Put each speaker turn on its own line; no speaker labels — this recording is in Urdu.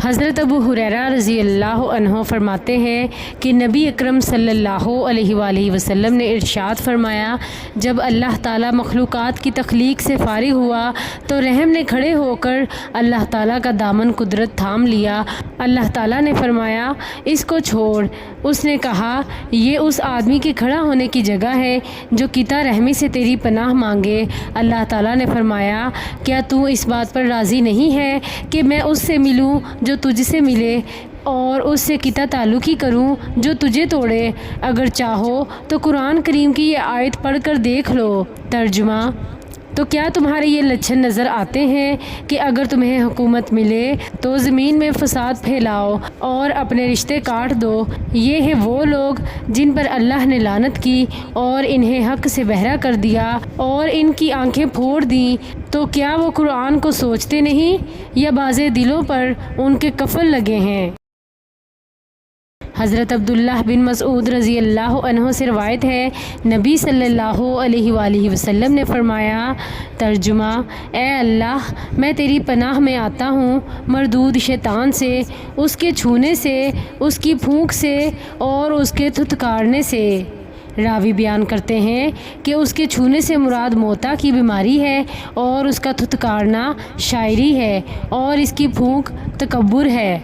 حضرت ابو ہریرہ رضی اللہ عنہ فرماتے ہیں کہ نبی اکرم صلی اللہ علیہ وآلہ وسلم نے ارشاد فرمایا، جب اللہ تعالیٰ مخلوقات کی تخلیق سے فارغ ہوا تو رحم نے کھڑے ہو کر اللہ تعالیٰ کا دامن قدرت تھام لیا۔ اللہ تعالیٰ نے فرمایا، اس کو چھوڑ۔ اس نے کہا، یہ اس آدمی کے کھڑا ہونے کی جگہ ہے جو قطع رحمی سے تیری پناہ مانگے۔ اللہ تعالیٰ نے فرمایا، کیا تو اس بات پر راضی نہیں ہے کہ میں اس سے ملوں جو تجھ سے ملے اور اس سے قطع تعلقی کروں جو تجھے توڑے؟ اگر چاہو تو قرآن کریم کی یہ آیت پڑھ کر دیکھ لو۔ ترجمہ: تو کیا تمہارے یہ لچھن نظر آتے ہیں کہ اگر تمہیں حکومت ملے تو زمین میں فساد پھیلاؤ اور اپنے رشتے کاٹ دو؟ یہ ہیں وہ لوگ جن پر اللہ نے لعنت کی اور انہیں حق سے بہرا کر دیا اور ان کی آنکھیں پھوڑ دیں۔ تو کیا وہ قرآن کو سوچتے نہیں یا بعض دلوں پر ان کے قفل لگے ہیں؟ حضرت عبداللہ بن مسعود رضی اللہ عنہ سے روایت ہے، نبی صلی اللہ علیہ وآلہ وسلم نے فرمایا، ترجمہ: اے اللہ، میں تیری پناہ میں آتا ہوں مردود شیطان سے، اس کے چھونے سے، اس کی پھونک سے اور اس کے تھتکارنے سے۔ راوی بیان کرتے ہیں کہ اس کے چھونے سے مراد موتا کی بیماری ہے اور اس کا تھتکارنا شاعری ہے اور اس کی پھونک تکبر ہے۔